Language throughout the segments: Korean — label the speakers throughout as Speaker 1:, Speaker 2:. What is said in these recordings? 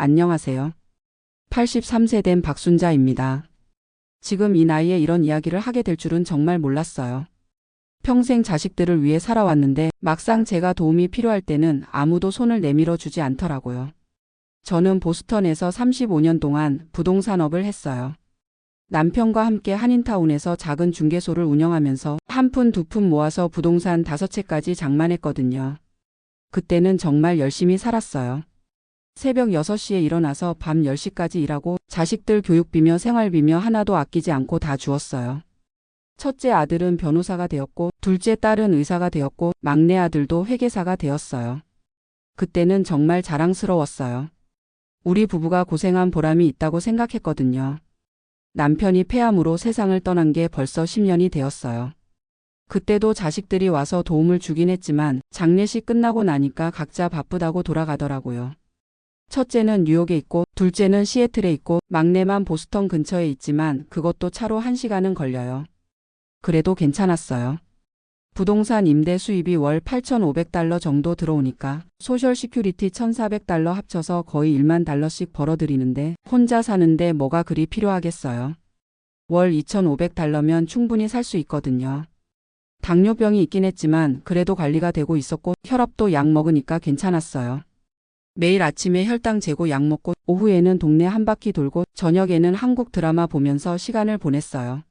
Speaker 1: 안녕하세요. 83세 된 박순자입니다. 지금 이 나이에 이런 이야기를 하게 될 줄은 정말 몰랐어요. 평생 자식들을 위해 살아왔는데 막상 제가 도움이 필요할 때는 아무도 손을 내밀어 주지 않더라고요. 저는 보스턴에서 35년 동안 부동산업을 했어요. 남편과 함께 한인타운에서 작은 중개소를 운영하면서 한 푼 두 푼 모아서 부동산 5채까지 장만했거든요. 그때는 정말 열심히 살았어요. 새벽 6시에 일어나서 밤 10시까지 일하고 자식들 교육비며 생활비며 하나도 아끼지 않고 다 주었어요. 첫째 아들은 변호사가 되었고 둘째 딸은 의사가 되었고 막내 아들도 회계사가 되었어요. 그때는 정말 자랑스러웠어요. 우리 부부가 고생한 보람이 있다고 생각했거든요. 남편이 폐암으로 세상을 떠난 게 벌써 10년이 되었어요. 그때도 자식들이 와서 도움을 주긴 했지만 장례식 끝나고 나니까 각자 바쁘다고 돌아가더라고요. 첫째는 뉴욕에 있고 둘째는 시애틀에 있고 막내만 보스턴 근처에 있지만 그것도 차로 1시간은 걸려요. 그래도 괜찮았어요. 부동산 임대 수입이 월 $8,500 정도 들어오니까 소셜 시큐리티 $1,400 합쳐서 거의 $10,000씩 벌어들이는데 혼자 사는데 뭐가 그리 필요하겠어요. 월 $2,500면 충분히 살 수 있거든요. 당뇨병이 있긴 했지만 그래도 관리가 되고 있었고 혈압도 약 먹으니까 괜찮았어요. 매일 아침에 혈당 재고 약 먹고 오후에는 동네 한 바퀴 돌고 저녁에는 한국 드라마 보면서 시간을 보냈어요.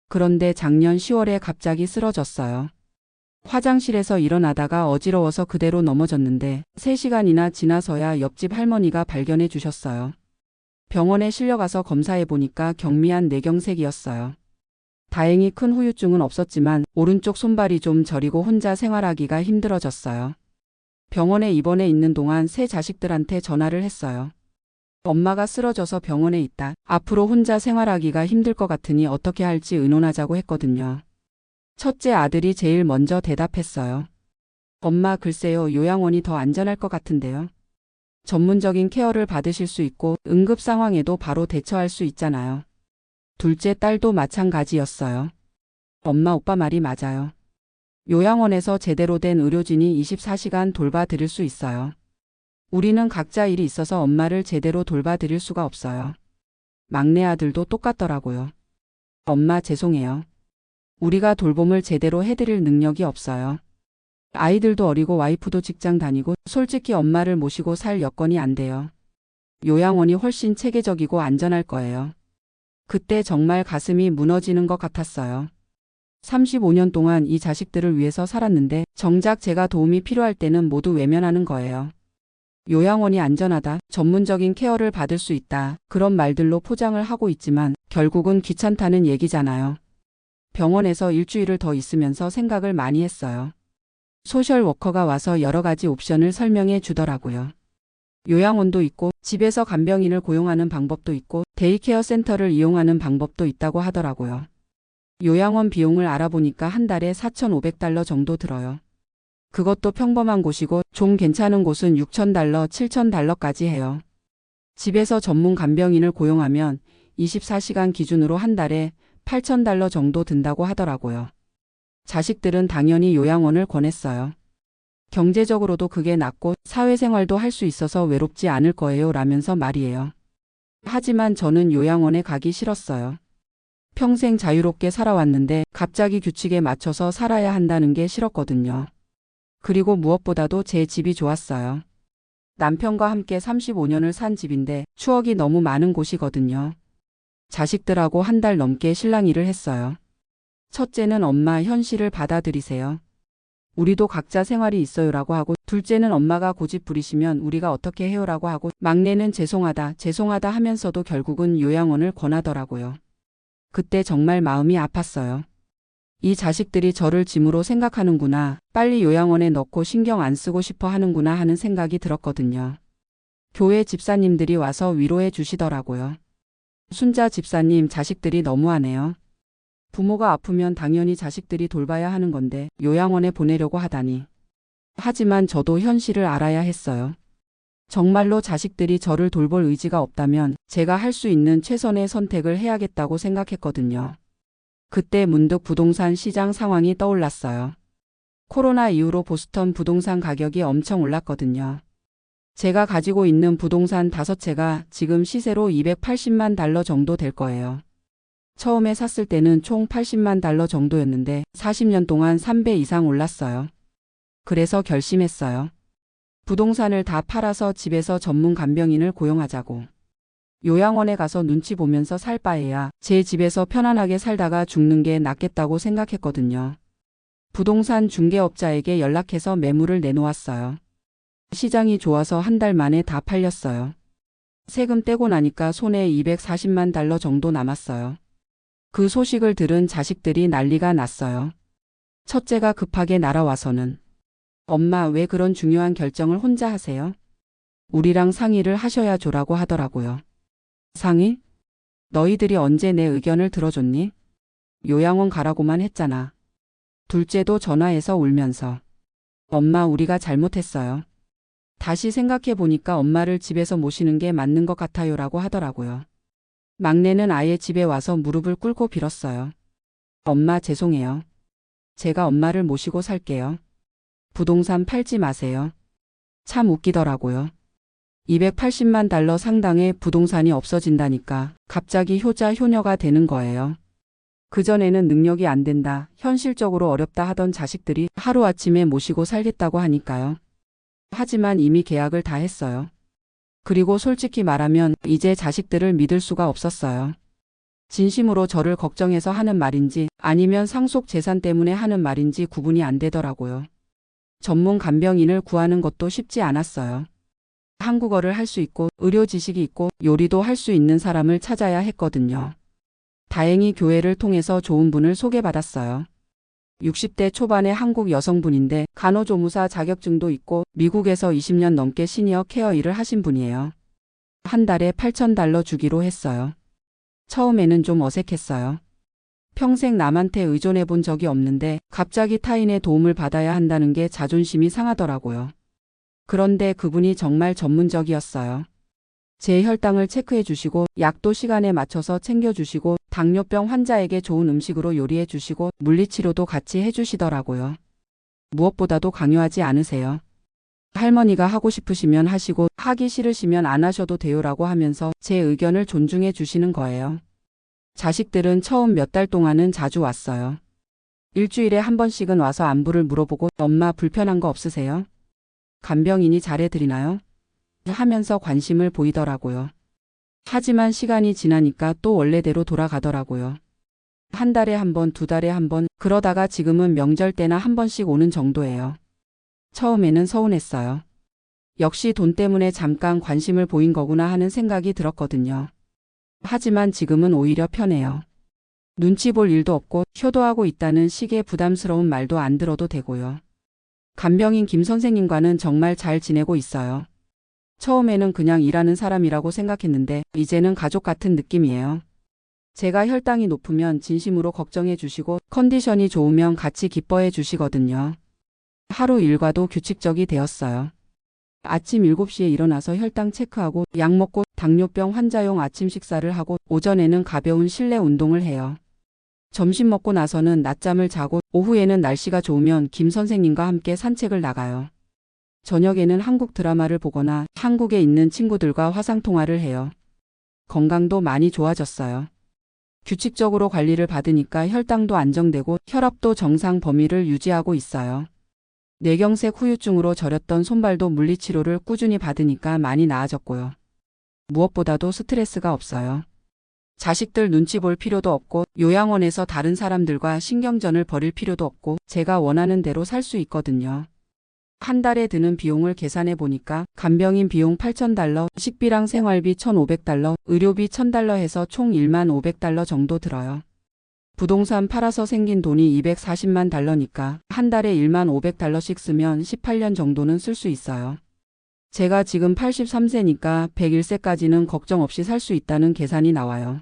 Speaker 1: 그런데 작년 10월에 갑자기 쓰러졌어요. 화장실에서 일어나다가 어지러워서 그대로 넘어졌는데 3시간이나 지나서야 옆집 할머니가 발견해 주셨어요. 병원에 실려가서 검사해 보니까 경미한 뇌경색이었어요. 다행히 큰 후유증은 없었지만 오른쪽 손발이 좀 저리고 혼자 생활하기가 힘들어졌어요. 병원에 입원해 있는 동안 새 자식들한테 전화를 했어요. 엄마가 쓰러져서 병원에 있다. 앞으로 혼자 생활하기가 힘들 것 같으니 어떻게 할지 의논하자고 했거든요. 첫째 아들이 제일 먼저 대답했어요. 엄마, 글쎄요, 요양원이 더 안전할 것 같은데요. 전문적인 케어를 받으실 수 있고 응급 상황에도 바로 대처할 수 있잖아요. 둘째 딸도 마찬가지였어요. 엄마, 오빠 말이 맞아요. 요양원에서 제대로 된 의료진이 24시간 돌봐드릴 수 있어요. 우리는 각자 일이 있어서 엄마를 제대로 돌봐드릴 수가 없어요. 막내 아들도 똑같더라고요. 엄마, 죄송해요. 우리가 돌봄을 제대로 해드릴 능력이 없어요. 아이들도 어리고 와이프도 직장 다니고 솔직히 엄마를 모시고 살 여건이 안 돼요. 요양원이 훨씬 체계적이고 안전할 거예요. 그때 정말 가슴이 무너지는 것 같았어요. 35년 동안 이 자식들을 위해서 살았는데 정작 제가 도움이 필요할 때는 모두 외면하는 거예요. 요양원이 안전하다, 전문적인 케어를 받을 수 있다, 그런 말들로 포장을 하고 있지만 결국은 귀찮다는 얘기잖아요. 병원에서 일주일을 더 있으면서 생각을 많이 했어요. 소셜워커가 와서 여러 가지 옵션을 설명해 주더라고요. 요양원도 있고 집에서 간병인을 고용하는 방법도 있고 데이케어 센터를 이용하는 방법도 있다고 하더라고요. 요양원 비용을 알아보니까 한 달에 $4,500 정도 들어요. 그것도 평범한 곳이고 좀 괜찮은 곳은 $6,000, $7,000까지 해요. 집에서 전문 간병인을 고용하면 24시간 기준으로 한 달에 $8,000 정도 든다고 하더라고요. 자식들은 당연히 요양원을 권했어요. 경제적으로도 그게 낫고 사회생활도 할 수 있어서 외롭지 않을 거예요 라면서 말이에요. 하지만 저는 요양원에 가기 싫었어요. 평생 자유롭게 살아왔는데 갑자기 규칙에 맞춰서 살아야 한다는 게 싫었거든요. 그리고 무엇보다도 제 집이 좋았어요. 남편과 함께 35년을 산 집인데 추억이 너무 많은 곳이거든요. 자식들하고 한 달 넘게 실랑 일을 했어요. 첫째는 엄마, 현실을 받아들이세요. 우리도 각자 생활이 있어요라고 하고 둘째는 엄마가 고집 부리시면 우리가 어떻게 해요라고 하고 막내는 죄송하다, 죄송하다 하면서도 결국은 요양원을 권하더라고요. 그때 정말 마음이 아팠어요. 이 자식들이 저를 짐으로 생각하는구나, 빨리 요양원에 넣고 신경 안 쓰고 싶어 하는구나 하는 생각이 들었거든요. 교회 집사님들이 와서 위로해 주시더라고요. 순자 집사님, 자식들이 너무하네요. 부모가 아프면 당연히 자식들이 돌봐야 하는 건데 요양원에 보내려고 하다니. 하지만 저도 현실을 알아야 했어요. 정말로 자식들이 저를 돌볼 의지가 없다면 제가 할 수 있는 최선의 선택을 해야겠다고 생각했거든요. 그때 문득 부동산 시장 상황이 떠올랐어요. 코로나 이후로 보스턴 부동산 가격이 엄청 올랐거든요. 제가 가지고 있는 부동산 5채가 지금 시세로 280만 달러 정도 될 거예요. 처음에 샀을 때는 총 80만 달러 정도였는데 40년 동안 3배 이상 올랐어요. 그래서 결심했어요. 부동산을 다 팔아서 집에서 전문 간병인을 고용하자고. 요양원에 가서 눈치 보면서 살 바에야 제 집에서 편안하게 살다가 죽는 게 낫겠다고 생각했거든요. 부동산 중개업자에게 연락해서 매물을 내놓았어요. 시장이 좋아서 한 달 만에 다 팔렸어요. 세금 떼고 나니까 손에 240만 달러 정도 남았어요. 그 소식을 들은 자식들이 난리가 났어요. 첫째가 급하게 날아와서는 엄마 왜 그런 중요한 결정을 혼자 하세요? 우리랑 상의를 하셔야 조라고 하더라고요. 상의? 너희들이 언제 내 의견을 들어줬니? 요양원 가라고만 했잖아. 둘째도 전화해서 울면서 엄마 우리가 잘못했어요. 다시 생각해 보니까 엄마를 집에서 모시는 게 맞는 것 같아요라고 하더라고요. 막내는 아예 집에 와서 무릎을 꿇고 빌었어요. 엄마 죄송해요. 제가 엄마를 모시고 살게요. 부동산 팔지 마세요. 참 웃기더라고요. 280만 달러 상당의 부동산이 없어진다니까 갑자기 효자 효녀가 되는 거예요. 그전에는 능력이 안 된다, 현실적으로 어렵다 하던 자식들이 하루아침에 모시고 살겠다고 하니까요. 하지만 이미 계약을 다 했어요. 그리고 솔직히 말하면 이제 자식들을 믿을 수가 없었어요. 진심으로 저를 걱정해서 하는 말인지 아니면 상속 재산 때문에 하는 말인지 구분이 안 되더라고요. 전문 간병인을 구하는 것도 쉽지 않았어요. 한국어를 할 수 있고 의료 지식이 있고 요리도 할 수 있는 사람을 찾아야 했거든요. 다행히 교회를 통해서 좋은 분을 소개받았어요. 60대 초반의 한국 여성분인데 간호조무사 자격증도 있고 미국에서 20년 넘게 시니어 케어 일을 하신 분이에요. 한 달에 8,000달러 주기로 했어요. 처음에는 좀 어색했어요. 평생 남한테 의존해 본 적이 없는데 갑자기 타인의 도움을 받아야 한다는 게 자존심이 상하더라고요. 그런데 그분이 정말 전문적이었어요. 제 혈당을 체크해 주시고 약도 시간에 맞춰서 챙겨 주시고 당뇨병 환자에게 좋은 음식으로 요리해 주시고 물리치료도 같이 해 주시더라고요. 무엇보다도 강요하지 않으세요. 할머니가 하고 싶으시면 하시고 하기 싫으시면 안 하셔도 돼요라고 하면서 제 의견을 존중해 주시는 거예요. 자식들은 처음 몇 달 동안은 자주 왔어요. 일주일에 한 번씩은 와서 안부를 물어보고 엄마 불편한 거 없으세요? 간병인이 잘해드리나요? 하면서 관심을 보이더라고요. 하지만 시간이 지나니까 또 원래대로 돌아가더라고요. 한 달에 한 번, 2달에 한 번, 그러다가 지금은 명절 때나 한 번씩 오는 정도예요. 처음에는 서운했어요. 역시 돈 때문에 잠깐 관심을 보인 거구나 하는 생각이 들었거든요. 하지만 지금은 오히려 편해요. 눈치 볼 일도 없고 효도하고 있다는 식의 부담스러운 말도 안 들어도 되고요. 간병인 김 선생님과는 정말 잘 지내고 있어요. 처음에는 그냥 일하는 사람이라고 생각했는데 이제는 가족 같은 느낌이에요. 제가 혈당이 높으면 진심으로 걱정해 주시고 컨디션이 좋으면 같이 기뻐해 주시거든요. 하루 일과도 규칙적이 되었어요. 아침 7시에 일어나서 혈당 체크하고 약 먹고 당뇨병 환자용 아침 식사를 하고 오전에는 가벼운 실내 운동을 해요. 점심 먹고 나서는 낮잠을 자고 오후에는 날씨가 좋으면 김 선생님과 함께 산책을 나가요. 저녁에는 한국 드라마를 보거나 한국에 있는 친구들과 화상통화를 해요. 건강도 많이 좋아졌어요. 규칙적으로 관리를 받으니까 혈당도 안정되고 혈압도 정상 범위를 유지하고 있어요. 뇌경색 후유증으로 저렸던 손발도 물리치료를 꾸준히 받으니까 많이 나아졌고요. 무엇보다도 스트레스가 없어요. 자식들 눈치 볼 필요도 없고 요양원에서 다른 사람들과 신경전을 벌일 필요도 없고 제가 원하는 대로 살 수 있거든요. 한 달에 드는 비용을 계산해 보니까 간병인 비용 8,000달러, 식비랑 생활비 1,500달러, 의료비 1,000달러 해서 총 15,000달러 정도 들어요. 부동산 팔아서 생긴 돈이 240만 달러니까 한 달에 15,000달러씩 쓰면 18년 정도는 쓸 수 있어요. 제가 지금 83세니까 101세까지는 걱정 없이 살 수 있다는 계산이 나와요.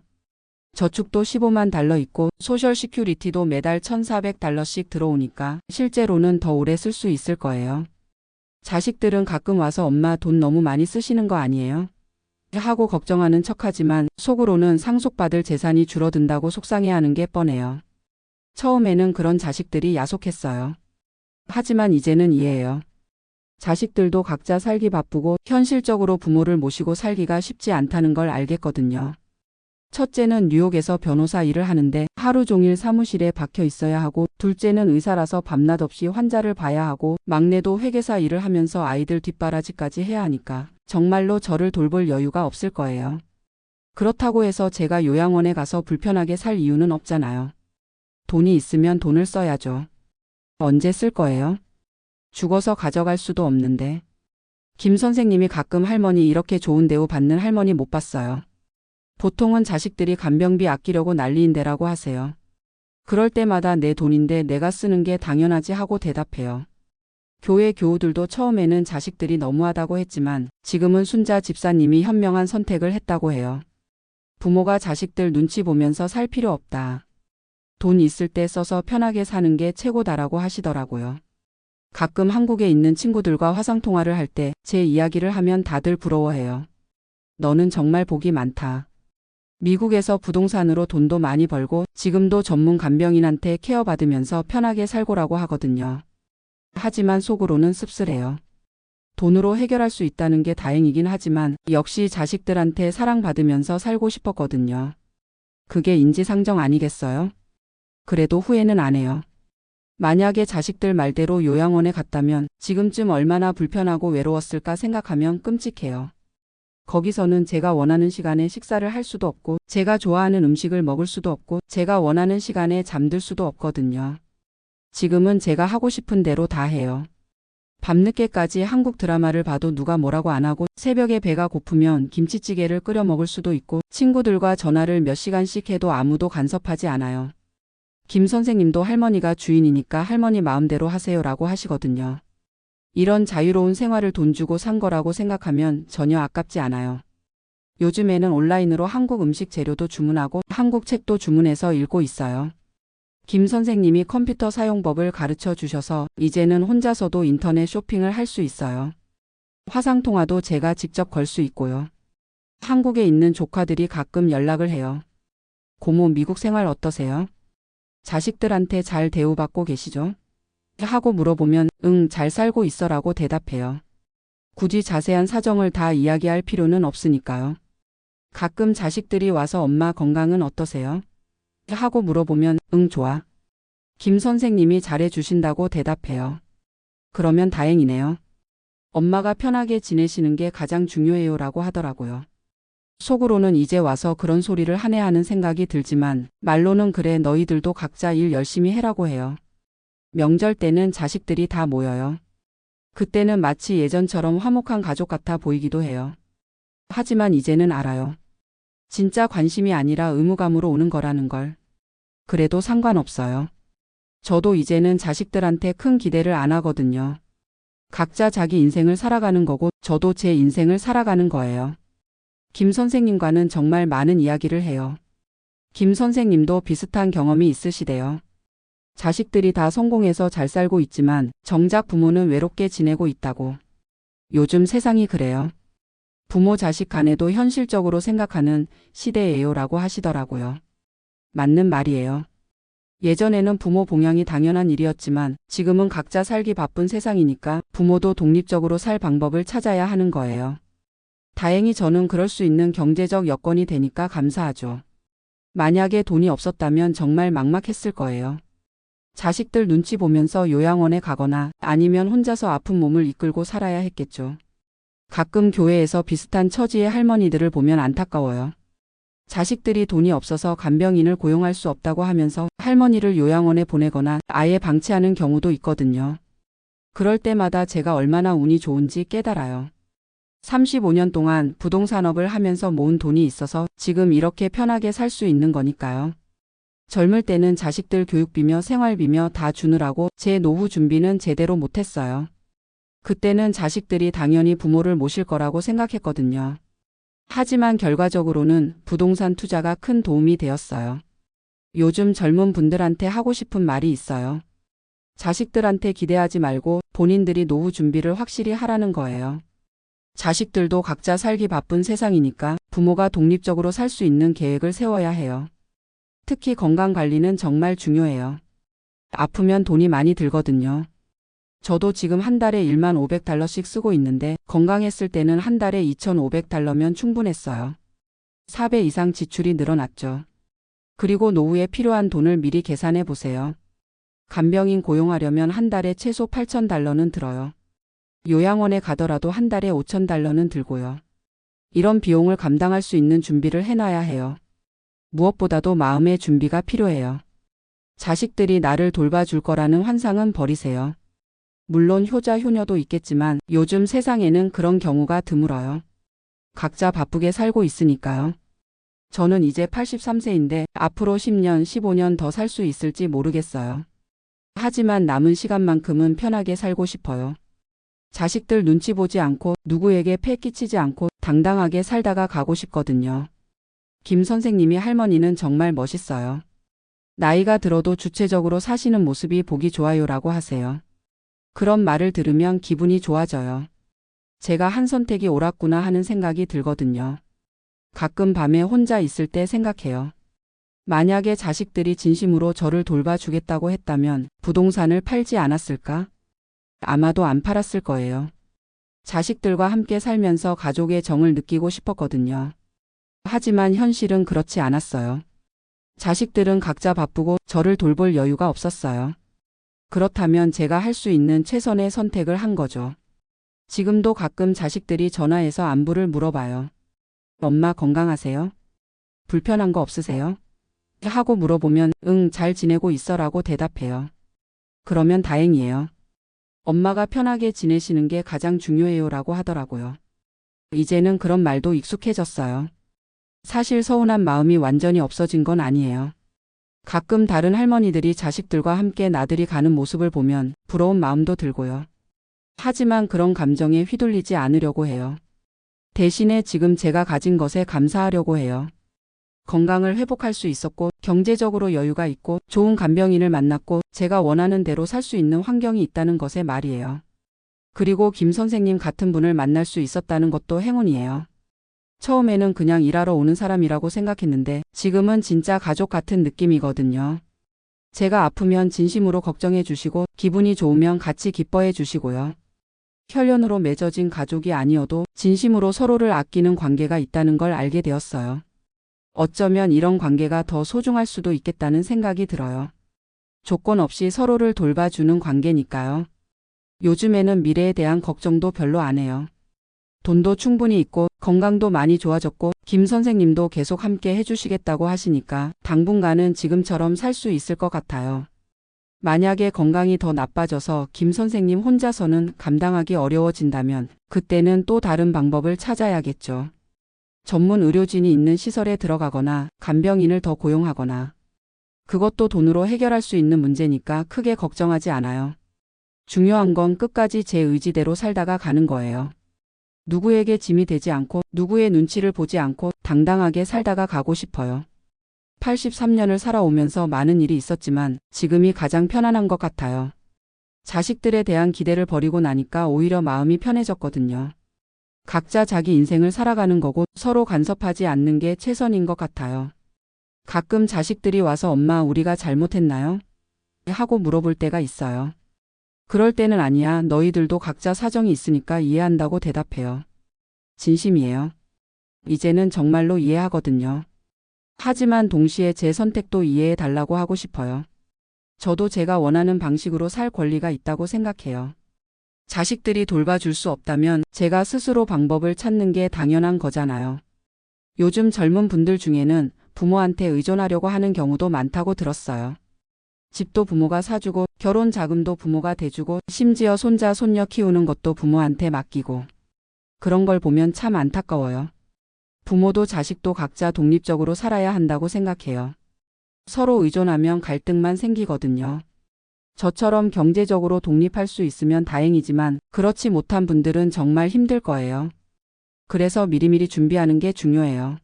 Speaker 1: 저축도 15만 달러 있고 소셜 시큐리티도 매달 1,400달러씩 들어오니까 실제로는 더 오래 쓸 수 있을 거예요. 자식들은 가끔 와서 엄마 돈 너무 많이 쓰시는 거 아니에요? 하고 걱정하는 척하지만 속으로는 상속받을 재산이 줄어든다고 속상해하는 게 뻔해요. 처음에는 그런 자식들이 야속했어요. 하지만 이제는 이해해요. 자식들도 각자 살기 바쁘고 현실적으로 부모를 모시고 살기가 쉽지 않다는 걸 알겠거든요. 첫째는 뉴욕에서 변호사 일을 하는데 하루 종일 사무실에 박혀 있어야 하고, 둘째는 의사라서 밤낮 없이 환자를 봐야 하고, 막내도 회계사 일을 하면서 아이들 뒷바라지까지 해야 하니까 정말로 저를 돌볼 여유가 없을 거예요. 그렇다고 해서 제가 요양원에 가서 불편하게 살 이유는 없잖아요. 돈이 있으면 돈을 써야죠. 언제 쓸 거예요? 죽어서 가져갈 수도 없는데. 김 선생님이 가끔 할머니 이렇게 좋은 대우 받는 할머니 못 봤어요. 보통은 자식들이 간병비 아끼려고 난리인데라고 하세요. 그럴 때마다 내 돈인데 내가 쓰는 게 당연하지 하고 대답해요. 교회 교우들도 처음에는 자식들이 너무하다고 했지만 지금은 순자 집사님이 현명한 선택을 했다고 해요. 부모가 자식들 눈치 보면서 살 필요 없다. 돈 있을 때 써서 편하게 사는 게 최고다라고 하시더라고요. 가끔 한국에 있는 친구들과 화상통화를 할 때 제 이야기를 하면 다들 부러워해요. 너는 정말 복이 많다. 미국에서 부동산으로 돈도 많이 벌고 지금도 전문 간병인한테 케어받으면서 편하게 살고라고 하거든요. 하지만 속으로는 씁쓸해요. 돈으로 해결할 수 있다는 게 다행이긴 하지만 역시 자식들한테 사랑받으면서 살고 싶었거든요. 그게 인지상정 아니겠어요? 그래도 후회는 안 해요. 만약에 자식들 말대로 요양원에 갔다면 지금쯤 얼마나 불편하고 외로웠을까 생각하면 끔찍해요. 거기서는 제가 원하는 시간에 식사를 할 수도 없고, 제가 좋아하는 음식을 먹을 수도 없고, 제가 원하는 시간에 잠들 수도 없거든요. 지금은 제가 하고 싶은 대로 다 해요. 밤늦게까지 한국 드라마를 봐도 누가 뭐라고 안 하고, 새벽에 배가 고프면 김치찌개를 끓여 먹을 수도 있고, 친구들과 전화를 몇 시간씩 해도 아무도 간섭하지 않아요. 김 선생님도 할머니가 주인이니까 할머니 마음대로 하세요라고 하시거든요. 이런 자유로운 생활을 돈 주고 산 거라고 생각하면 전혀 아깝지 않아요. 요즘에는 온라인으로 한국 음식 재료도 주문하고 한국 책도 주문해서 읽고 있어요. 김 선생님이 컴퓨터 사용법을 가르쳐 주셔서 이제는 혼자서도 인터넷 쇼핑을 할 수 있어요. 화상통화도 제가 직접 걸 수 있고요. 한국에 있는 조카들이 가끔 연락을 해요. 고모 미국 생활 어떠세요? 자식들한테 잘 대우받고 계시죠? 하고 물어보면 응, 잘 살고 있어라고 대답해요. 굳이 자세한 사정을 다 이야기할 필요는 없으니까요. 가끔 자식들이 와서 엄마 건강은 어떠세요? 하고 물어보면 응, 좋아. 김 선생님이 잘해주신다고 대답해요. 그러면 다행이네요. 엄마가 편하게 지내시는 게 가장 중요해요라고 하더라고요. 속으로는 이제 와서 그런 소리를 하네 하는 생각이 들지만 말로는 그래 너희들도 각자 일 열심히 해라고 해요. 명절 때는 자식들이 다 모여요. 그때는 마치 예전처럼 화목한 가족 같아 보이기도 해요. 하지만 이제는 알아요. 진짜 관심이 아니라 의무감으로 오는 거라는 걸. 그래도 상관없어요. 저도 이제는 자식들한테 큰 기대를 안 하거든요. 각자 자기 인생을 살아가는 거고 저도 제 인생을 살아가는 거예요. 김 선생님과는 정말 많은 이야기를 해요. 김 선생님도 비슷한 경험이 있으시대요. 자식들이 다 성공해서 잘 살고 있지만 정작 부모는 외롭게 지내고 있다고. 요즘 세상이 그래요. 부모 자식 간에도 현실적으로 생각하는 시대예요라고 하시더라고요. 맞는 말이에요. 예전에는 부모 봉양이 당연한 일이었지만 지금은 각자 살기 바쁜 세상이니까 부모도 독립적으로 살 방법을 찾아야 하는 거예요. 다행히 저는 그럴 수 있는 경제적 여건이 되니까 감사하죠. 만약에 돈이 없었다면 정말 막막했을 거예요. 자식들 눈치 보면서 요양원에 가거나 아니면 혼자서 아픈 몸을 이끌고 살아야 했겠죠. 가끔 교회에서 비슷한 처지의 할머니들을 보면 안타까워요. 자식들이 돈이 없어서 간병인을 고용할 수 없다고 하면서 할머니를 요양원에 보내거나 아예 방치하는 경우도 있거든요. 그럴 때마다 제가 얼마나 운이 좋은지 깨달아요. 35년 동안 부동산업을 하면서 모은 돈이 있어서 지금 이렇게 편하게 살 수 있는 거니까요. 젊을 때는 자식들 교육비며 생활비며 다 주느라고 제 노후 준비는 제대로 못했어요. 그때는 자식들이 당연히 부모를 모실 거라고 생각했거든요. 하지만 결과적으로는 부동산 투자가 큰 도움이 되었어요. 요즘 젊은 분들한테 하고 싶은 말이 있어요. 자식들한테 기대하지 말고 본인들이 노후 준비를 확실히 하라는 거예요. 자식들도 각자 살기 바쁜 세상이니까 부모가 독립적으로 살 수 있는 계획을 세워야 해요. 특히 건강 관리는 정말 중요해요. 아프면 돈이 많이 들거든요. 저도 지금 한 달에 1만 500달러씩 쓰고 있는데 건강했을 때는 한 달에 2,500달러면 충분했어요. 4배 이상 지출이 늘어났죠. 그리고 노후에 필요한 돈을 미리 계산해 보세요. 간병인 고용하려면 한 달에 최소 8,000달러는 들어요. 요양원에 가더라도 한 달에 5,000달러는 들고요. 이런 비용을 감당할 수 있는 준비를 해놔야 해요. 무엇보다도 마음의 준비가 필요해요. 자식들이 나를 돌봐줄 거라는 환상은 버리세요. 물론 효자 효녀도 있겠지만 요즘 세상에는 그런 경우가 드물어요. 각자 바쁘게 살고 있으니까요. 저는 이제 83세인데 앞으로 10년, 15년 더 살 수 있을지 모르겠어요. 하지만 남은 시간만큼은 편하게 살고 싶어요. 자식들 눈치 보지 않고 누구에게 폐 끼치지 않고 당당하게 살다가 가고 싶거든요. 김 선생님이 할머니는 정말 멋있어요. 나이가 들어도 주체적으로 사시는 모습이 보기 좋아요라고 하세요. 그런 말을 들으면 기분이 좋아져요. 제가 한 선택이 옳았구나 하는 생각이 들거든요. 가끔 밤에 혼자 있을 때 생각해요. 만약에 자식들이 진심으로 저를 돌봐주겠다고 했다면 부동산을 팔지 않았을까? 아마도 안 팔았을 거예요. 자식들과 함께 살면서 가족의 정을 느끼고 싶었거든요. 하지만 현실은 그렇지 않았어요. 자식들은 각자 바쁘고 저를 돌볼 여유가 없었어요. 그렇다면 제가 할 수 있는 최선의 선택을 한 거죠. 지금도 가끔 자식들이 전화해서 안부를 물어봐요. 엄마 건강하세요? 불편한 거 없으세요? 하고 물어보면 응, 잘 지내고 있어라고 대답해요. 그러면 다행이에요. 엄마가 편하게 지내시는 게 가장 중요해요라고 하더라고요. 이제는 그런 말도 익숙해졌어요. 사실 서운한 마음이 완전히 없어진 건 아니에요. 가끔 다른 할머니들이 자식들과 함께 나들이 가는 모습을 보면 부러운 마음도 들고요. 하지만 그런 감정에 휘둘리지 않으려고 해요. 대신에 지금 제가 가진 것에 감사하려고 해요. 건강을 회복할 수 있었고 경제적으로 여유가 있고 좋은 간병인을 만났고 제가 원하는 대로 살 수 있는 환경이 있다는 것에 말이에요. 그리고 김 선생님 같은 분을 만날 수 있었다는 것도 행운이에요. 처음에는 그냥 일하러 오는 사람이라고 생각했는데 지금은 진짜 가족 같은 느낌이거든요. 제가 아프면 진심으로 걱정해 주시고 기분이 좋으면 같이 기뻐해 주시고요. 혈연으로 맺어진 가족이 아니어도 진심으로 서로를 아끼는 관계가 있다는 걸 알게 되었어요. 어쩌면 이런 관계가 더 소중할 수도 있겠다는 생각이 들어요. 조건 없이 서로를 돌봐주는 관계니까요. 요즘에는 미래에 대한 걱정도 별로 안 해요. 돈도 충분히 있고 건강도 많이 좋아졌고 김 선생님도 계속 함께 해주시겠다고 하시니까 당분간은 지금처럼 살 수 있을 것 같아요. 만약에 건강이 더 나빠져서 김 선생님 혼자서는 감당하기 어려워진다면 그때는 또 다른 방법을 찾아야겠죠. 전문 의료진이 있는 시설에 들어가거나 간병인을 더 고용하거나. 그것도 돈으로 해결할 수 있는 문제니까 크게 걱정하지 않아요. 중요한 건 끝까지 제 의지대로 살다가 가는 거예요. 누구에게 짐이 되지 않고 누구의 눈치를 보지 않고 당당하게 살다가 가고 싶어요. 83년을 살아오면서 많은 일이 있었지만 지금이 가장 편안한 것 같아요. 자식들에 대한 기대를 버리고 나니까 오히려 마음이 편해졌거든요. 각자 자기 인생을 살아가는 거고 서로 간섭하지 않는 게 최선인 것 같아요. 가끔 자식들이 와서 엄마 우리가 잘못했나요? 하고 물어볼 때가 있어요. 그럴 때는 아니야. 너희들도 각자 사정이 있으니까 이해한다고 대답해요. 진심이에요. 이제는 정말로 이해하거든요. 하지만 동시에 제 선택도 이해해 달라고 하고 싶어요. 저도 제가 원하는 방식으로 살 권리가 있다고 생각해요. 자식들이 돌봐줄 수 없다면 제가 스스로 방법을 찾는 게 당연한 거잖아요. 요즘 젊은 분들 중에는 부모한테 의존하려고 하는 경우도 많다고 들었어요. 집도 부모가 사주고 결혼 자금도 부모가 대주고 심지어 손자 손녀 키우는 것도 부모한테 맡기고. 그런 걸 보면 참 안타까워요. 부모도 자식도 각자 독립적으로 살아야 한다고 생각해요. 서로 의존하면 갈등만 생기거든요. 저처럼 경제적으로 독립할 수 있으면 다행이지만 그렇지 못한 분들은 정말 힘들 거예요. 그래서 미리미리 준비하는 게 중요해요.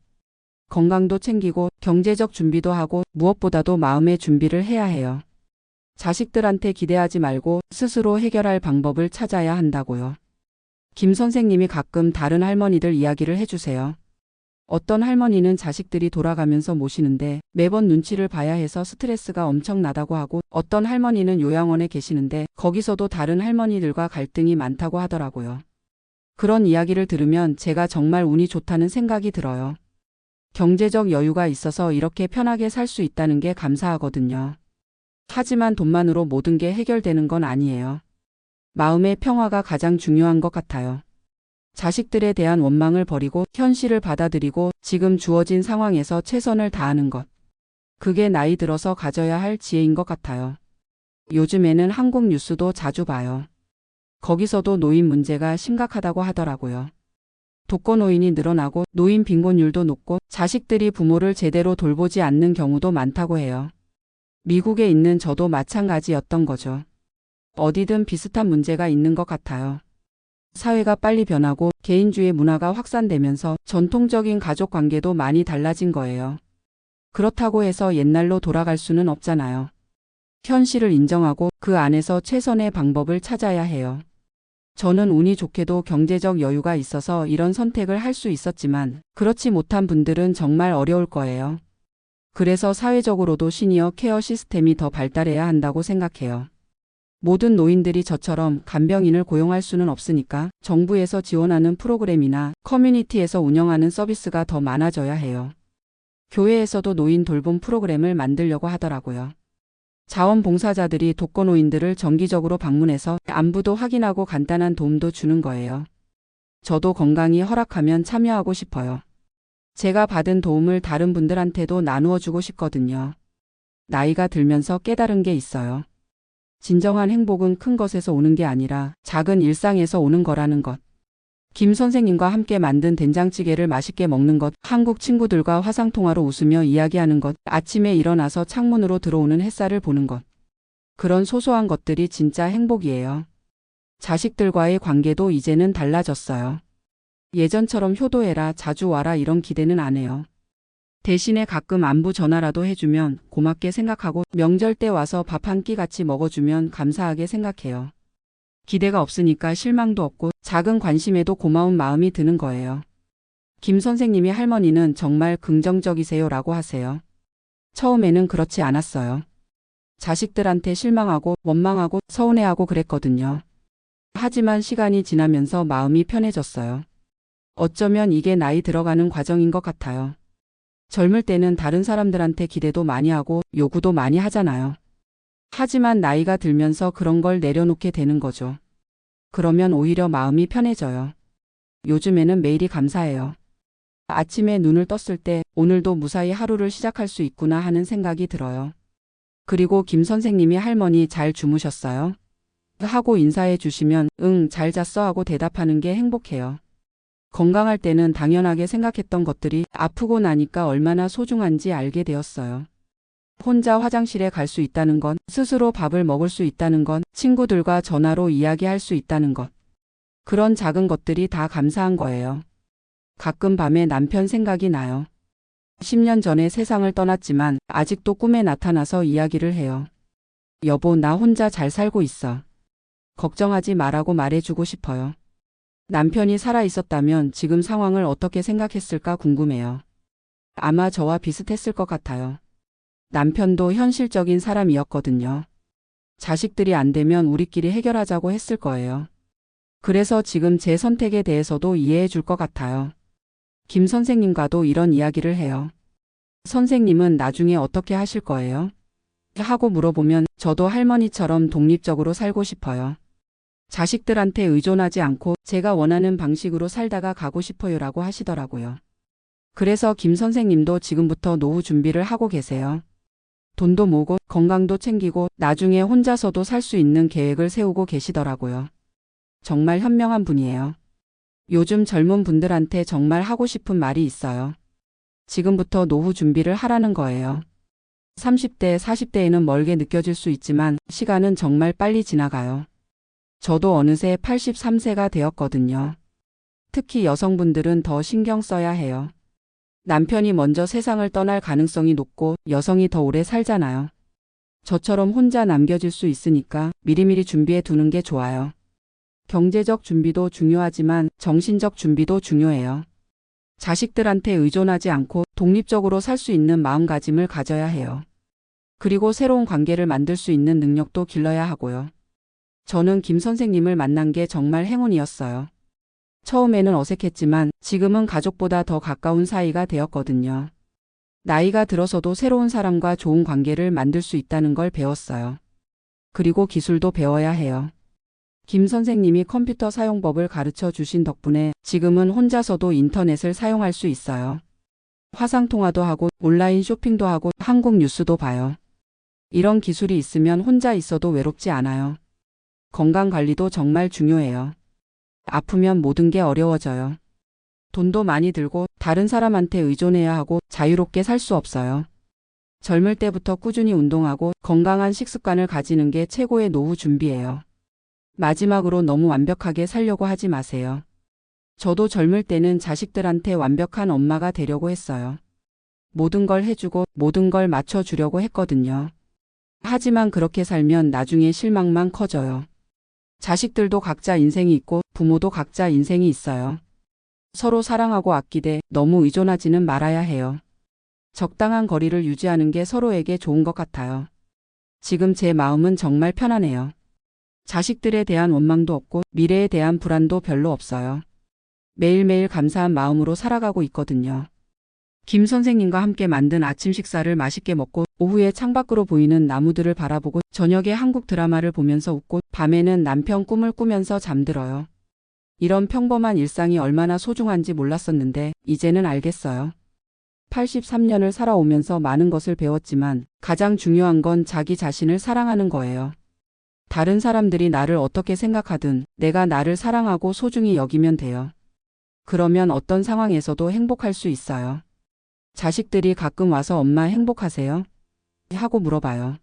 Speaker 1: 건강도 챙기고 경제적 준비도 하고 무엇보다도 마음의 준비를 해야 해요. 자식들한테 기대하지 말고 스스로 해결할 방법을 찾아야 한다고요. 김 선생님이 가끔 다른 할머니들 이야기를 해주세요. 어떤 할머니는 자식들이 돌아가면서 모시는데 매번 눈치를 봐야 해서 스트레스가 엄청나다고 하고, 어떤 할머니는 요양원에 계시는데 거기서도 다른 할머니들과 갈등이 많다고 하더라고요. 그런 이야기를 들으면 제가 정말 운이 좋다는 생각이 들어요. 경제적 여유가 있어서 이렇게 편하게 살 수 있다는 게 감사하거든요. 하지만 돈만으로 모든 게 해결되는 건 아니에요. 마음의 평화가 가장 중요한 것 같아요. 자식들에 대한 원망을 버리고 현실을 받아들이고 지금 주어진 상황에서 최선을 다하는 것. 그게 나이 들어서 가져야 할 지혜인 것 같아요. 요즘에는 한국 뉴스도 자주 봐요. 거기서도 노인 문제가 심각하다고 하더라고요. 독거노인이 늘어나고 노인 빈곤율도 높고 자식들이 부모를 제대로 돌보지 않는 경우도 많다고 해요. 미국에 있는 저도 마찬가지였던 거죠. 어디든 비슷한 문제가 있는 것 같아요. 사회가 빨리 변하고 개인주의 문화가 확산되면서 전통적인 가족 관계도 많이 달라진 거예요. 그렇다고 해서 옛날로 돌아갈 수는 없잖아요. 현실을 인정하고 그 안에서 최선의 방법을 찾아야 해요. 저는 운이 좋게도 경제적 여유가 있어서 이런 선택을 할 수 있었지만 그렇지 못한 분들은 정말 어려울 거예요. 그래서 사회적으로도 시니어 케어 시스템이 더 발달해야 한다고 생각해요. 모든 노인들이 저처럼 간병인을 고용할 수는 없으니까 정부에서 지원하는 프로그램이나 커뮤니티에서 운영하는 서비스가 더 많아져야 해요. 교회에서도 노인 돌봄 프로그램을 만들려고 하더라고요. 자원봉사자들이 독거노인들을 정기적으로 방문해서 안부도 확인하고 간단한 도움도 주는 거예요. 저도 건강이 허락하면 참여하고 싶어요. 제가 받은 도움을 다른 분들한테도 나누어 주고 싶거든요. 나이가 들면서 깨달은 게 있어요. 진정한 행복은 큰 것에서 오는 게 아니라 작은 일상에서 오는 거라는 것. 김 선생님과 함께 만든 된장찌개를 맛있게 먹는 것, 한국 친구들과 화상통화로 웃으며 이야기하는 것, 아침에 일어나서 창문으로 들어오는 햇살을 보는 것. 그런 소소한 것들이 진짜 행복이에요. 자식들과의 관계도 이제는 달라졌어요. 예전처럼 효도해라, 자주 와라 이런 기대는 안 해요. 대신에 가끔 안부 전화라도 해주면 고맙게 생각하고 명절 때 와서 밥 한 끼 같이 먹어주면 감사하게 생각해요. 기대가 없으니까 실망도 없고 작은 관심에도 고마운 마음이 드는 거예요. 김 선생님이 할머니는 정말 긍정적이세요라고 하세요. 처음에는 그렇지 않았어요. 자식들한테 실망하고 원망하고 서운해하고 그랬거든요. 하지만 시간이 지나면서 마음이 편해졌어요. 어쩌면 이게 나이 들어가는 과정인 것 같아요. 젊을 때는 다른 사람들한테 기대도 많이 하고 요구도 많이 하잖아요. 하지만 나이가 들면서 그런 걸 내려놓게 되는 거죠. 그러면 오히려 마음이 편해져요. 요즘에는 매일이 감사해요. 아침에 눈을 떴을 때 오늘도 무사히 하루를 시작할 수 있구나 하는 생각이 들어요. 그리고 김 선생님이 할머니 잘 주무셨어요? 하고 인사해 주시면 응, 잘 잤어 하고 대답하는 게 행복해요. 건강할 때는 당연하게 생각했던 것들이 아프고 나니까 얼마나 소중한지 알게 되었어요. 혼자 화장실에 갈 수 있다는 건, 스스로 밥을 먹을 수 있다는 건, 친구들과 전화로 이야기할 수 있다는 것. 그런 작은 것들이 다 감사한 거예요. 가끔 밤에 남편 생각이 나요. 10년 전에 세상을 떠났지만 아직도 꿈에 나타나서 이야기를 해요. 여보, 나 혼자 잘 살고 있어. 걱정하지 말라고 말해주고 싶어요. 남편이 살아 있었다면 지금 상황을 어떻게 생각했을까 궁금해요. 아마 저와 비슷했을 것 같아요. 남편도 현실적인 사람이었거든요. 자식들이 안 되면 우리끼리 해결하자고 했을 거예요. 그래서 지금 제 선택에 대해서도 이해해 줄 것 같아요. 김 선생님과도 이런 이야기를 해요. 선생님은 나중에 어떻게 하실 거예요? 하고 물어보면 저도 할머니처럼 독립적으로 살고 싶어요. 자식들한테 의존하지 않고 제가 원하는 방식으로 살다가 가고 싶어요라고 하시더라고요. 그래서 김 선생님도 지금부터 노후 준비를 하고 계세요. 돈도 모으고 건강도 챙기고 나중에 혼자서도 살 수 있는 계획을 세우고 계시더라고요. 정말 현명한 분이에요. 요즘 젊은 분들한테 정말 하고 싶은 말이 있어요. 지금부터 노후 준비를 하라는 거예요. 30대, 40대에는 멀게 느껴질 수 있지만 시간은 정말 빨리 지나가요. 저도 어느새 83세가 되었거든요. 특히 여성분들은 더 신경 써야 해요. 남편이 먼저 세상을 떠날 가능성이 높고 여성이 더 오래 살잖아요. 저처럼 혼자 남겨질 수 있으니까 미리미리 준비해 두는 게 좋아요. 경제적 준비도 중요하지만 정신적 준비도 중요해요. 자식들한테 의존하지 않고 독립적으로 살 수 있는 마음가짐을 가져야 해요. 그리고 새로운 관계를 만들 수 있는 능력도 길러야 하고요. 저는 김 선생님을 만난 게 정말 행운이었어요. 처음에는 어색했지만 지금은 가족보다 더 가까운 사이가 되었거든요. 나이가 들어서도 새로운 사람과 좋은 관계를 만들 수 있다는 걸 배웠어요. 그리고 기술도 배워야 해요. 김 선생님이 컴퓨터 사용법을 가르쳐 주신 덕분에 지금은 혼자서도 인터넷을 사용할 수 있어요. 화상통화도 하고 온라인 쇼핑도 하고 한국 뉴스도 봐요. 이런 기술이 있으면 혼자 있어도 외롭지 않아요. 건강관리도 정말 중요해요. 아프면 모든 게 어려워져요. 돈도 많이 들고 다른 사람한테 의존해야 하고 자유롭게 살 수 없어요. 젊을 때부터 꾸준히 운동하고 건강한 식습관을 가지는 게 최고의 노후 준비예요. 마지막으로 너무 완벽하게 살려고 하지 마세요. 저도 젊을 때는 자식들한테 완벽한 엄마가 되려고 했어요. 모든 걸 해주고 모든 걸 맞춰주려고 했거든요. 하지만 그렇게 살면 나중에 실망만 커져요. 자식들도 각자 인생이 있고 부모도 각자 인생이 있어요. 서로 사랑하고 아끼되 너무 의존하지는 말아야 해요. 적당한 거리를 유지하는 게 서로에게 좋은 것 같아요. 지금 제 마음은 정말 편안해요. 자식들에 대한 원망도 없고 미래에 대한 불안도 별로 없어요. 매일매일 감사한 마음으로 살아가고 있거든요. 김 선생님과 함께 만든 아침 식사를 맛있게 먹고 오후에 창밖으로 보이는 나무들을 바라보고 저녁에 한국 드라마를 보면서 웃고 밤에는 남편 꿈을 꾸면서 잠들어요. 이런 평범한 일상이 얼마나 소중한지 몰랐었는데 이제는 알겠어요. 83년을 살아오면서 많은 것을 배웠지만 가장 중요한 건 자기 자신을 사랑하는 거예요. 다른 사람들이 나를 어떻게 생각하든 내가 나를 사랑하고 소중히 여기면 돼요. 그러면 어떤 상황에서도 행복할 수 있어요. 자식들이 가끔 와서 엄마 행복하세요? 하고 물어봐요.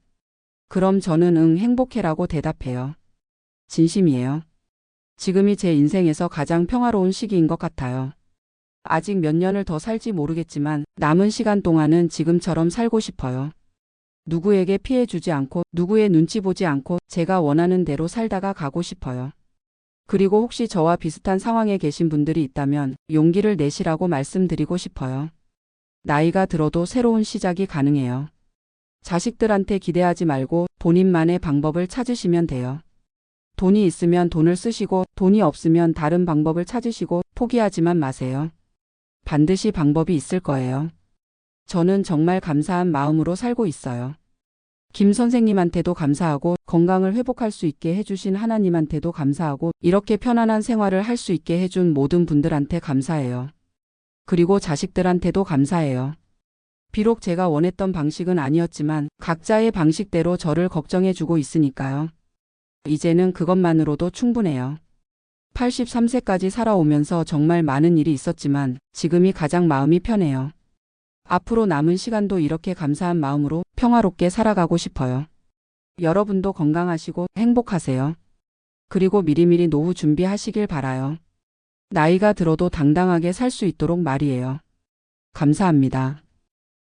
Speaker 1: 그럼 저는 응 행복해라고 대답해요. 진심이에요. 지금이 제 인생에서 가장 평화로운 시기인 것 같아요. 아직 몇 년을 더 살지 모르겠지만 남은 시간 동안은 지금처럼 살고 싶어요. 누구에게 피해 주지 않고 누구의 눈치 보지 않고 제가 원하는 대로 살다가 가고 싶어요. 그리고 혹시 저와 비슷한 상황에 계신 분들이 있다면 용기를 내시라고 말씀드리고 싶어요. 나이가 들어도 새로운 시작이 가능해요. 자식들한테 기대하지 말고 본인만의 방법을 찾으시면 돼요. 돈이 있으면 돈을 쓰시고 돈이 없으면 다른 방법을 찾으시고 포기하지만 마세요. 반드시 방법이 있을 거예요. 저는 정말 감사한 마음으로 살고 있어요. 김 선생님한테도 감사하고 건강을 회복할 수 있게 해주신 하나님한테도 감사하고 이렇게 편안한 생활을 할 수 있게 해준 모든 분들한테 감사해요. 그리고 자식들한테도 감사해요. 비록 제가 원했던 방식은 아니었지만 각자의 방식대로 저를 걱정해주고 있으니까요. 이제는 그것만으로도 충분해요. 83세까지 살아오면서 정말 많은 일이 있었지만 지금이 가장 마음이 편해요. 앞으로 남은 시간도 이렇게 감사한 마음으로 평화롭게 살아가고 싶어요. 여러분도 건강하시고 행복하세요. 그리고 미리미리 노후 준비하시길 바라요. 나이가 들어도 당당하게 살 수 있도록 말이에요. 감사합니다.